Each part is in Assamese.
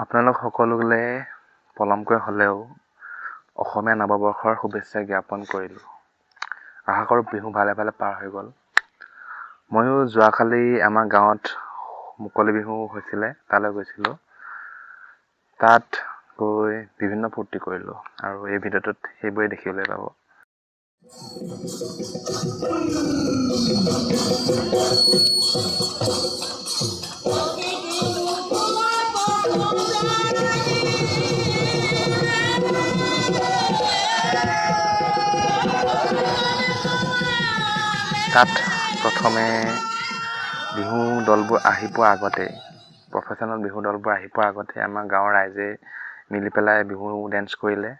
আপোনালোক সকলোলে পলমকৈ হ'লেও অসমীয়া নৱবৰ্ষৰ শুভেচ্ছা জ্ঞাপন কৰিলোঁ। আশা কৰোঁ বিহু ভালে ভালে পাৰ হৈ গ'ল। ময়ো যোৱাকালি আমাৰ গাঁৱত মুকলি বিহু হৈছিলে, তালৈ গৈছিলোঁ। তাত গৈ বিভিন্ন ফূৰ্তি কৰিলোঁ আৰু এই ভিডিঅ'টোত সেইবোৰেই দেখিবলৈ পাব। তাত প্ৰথমে বিহু দলবোৰ আহি পোৱাৰ আগতে, প্ৰফেশ্যনেল বিহু দলবোৰ আহি পোৱাৰ আগতে আমাৰ গাঁৱৰ ৰাইজে মিলি পেলাই বিহু ডেন্স কৰিলে।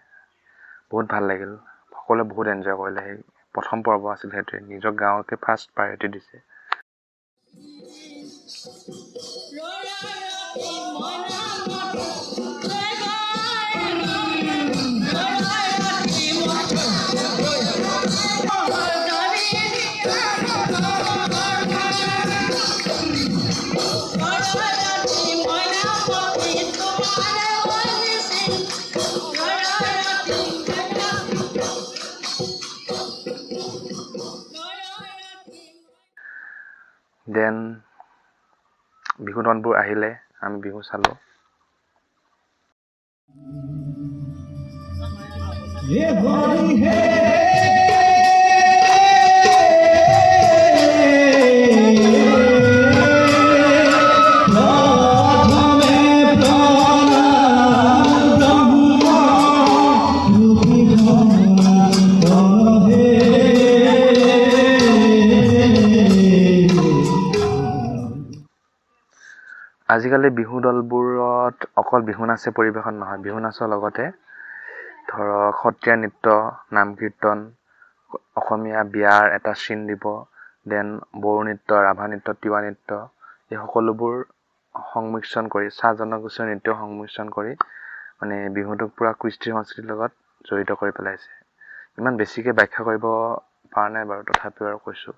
বহুত ভাল লাগিল, সকলোৱে বহুত এনজয় কৰিলে। সেই প্ৰথম পৰ্ব আছিল, সেইটোৱে নিজৰ গাঁৱকে ফাৰ্ষ্ট প্ৰায়ৰিটি দিছে। দেন বিহু দলবোৰ আহিলে, আমি বিহু চালোঁ। আজিকালি বিহু দলবোৰত অকল বিহু নাচে পৰিৱেশন নহয়, বিহু নাচৰ লগতে ধৰক সত্ৰীয়া নৃত্য, নাম কীৰ্তন, অসমীয়া বিয়াৰ এটা চিন দিব, দেন বড়ো নৃত্য, ৰাভা নৃত্য, তিৱা নৃত্য, এই সকলোবোৰ সংমিশ্ৰণ কৰি, চাহ জনগোষ্ঠীয় নৃত্য সংমিশ্ৰণ কৰি মানে বিহুটোক পূৰা কৃষ্টি সংস্কৃতিৰ লগত জড়িত কৰি পেলাইছে। ইমান বেছিকৈ ব্যাখ্যা কৰিব পৰা নাই বাৰু, তথাপিও আৰু কৈছোঁ।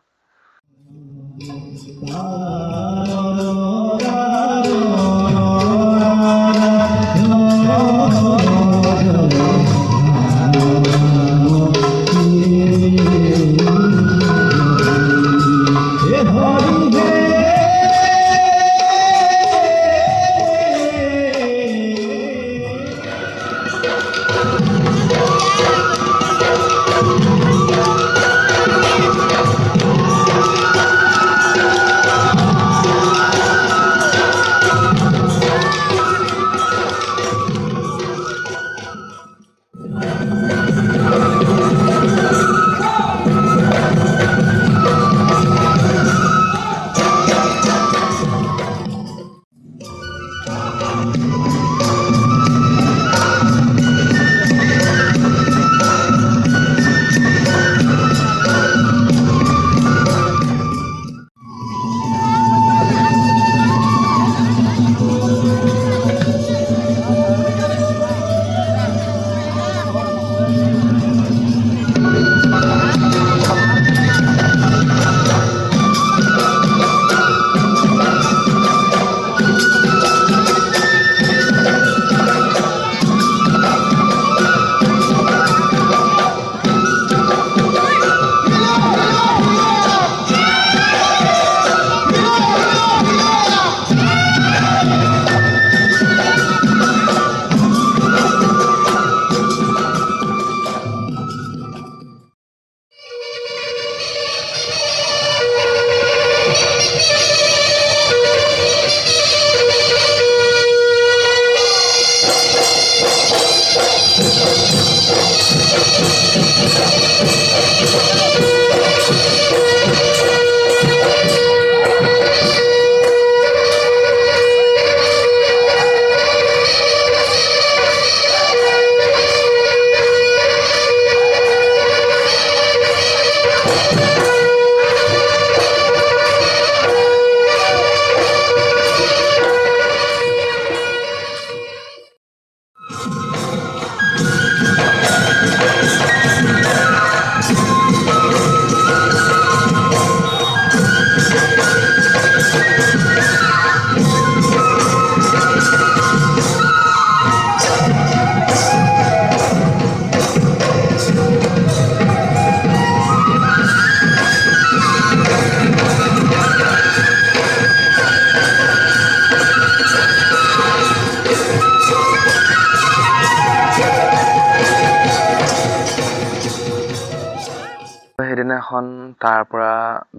সেইদিনাখন তাৰ পৰা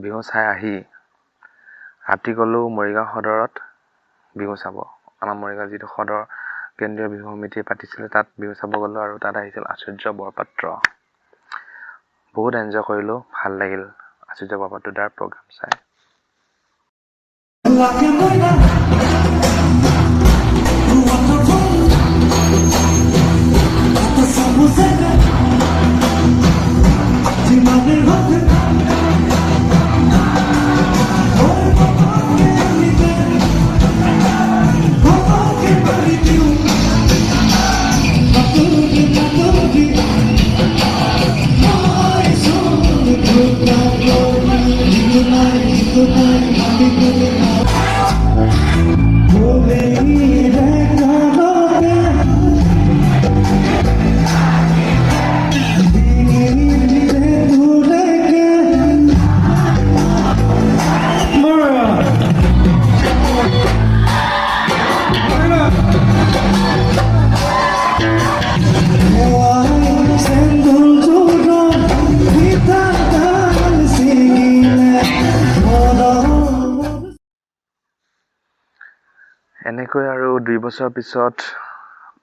বিহু চাই আহি ৰাতি গ'লো মৰিগাঁও সদৰত বিহু চাব। আমাৰ মৰিগাঁও যিটো সদৰ কেন্দ্ৰীয় বিহু সমিতিয়ে পাতিছিলে তাত বিহু চাব গ'লো আৰু তাত আহিছিল আচাৰ্য বৰপাত্ৰ। বহুত এনজয় কৰিলোঁ, ভাল লাগিল আচাৰ্য বৰপাত্ৰ দাৰ প্ৰগ্ৰাম চাই। এনেকৈ আৰু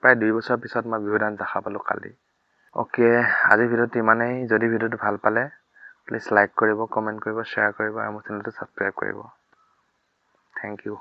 প্ৰায় 2 বছৰ পিছত মই বিহু ডান্স দেখা পালোঁ কালি। অ'কে, আজিৰ ভিডিঅ'টো ইমানেই। যদি ভিডিঅ'টো ভাল পালে প্লিজ লাইক কৰিব, কমেণ্ট কৰিব, শ্বেয়াৰ কৰিব আৰু মোৰ চেনেলটো ছাবস্ক্ৰাইব কৰিব। Thank U.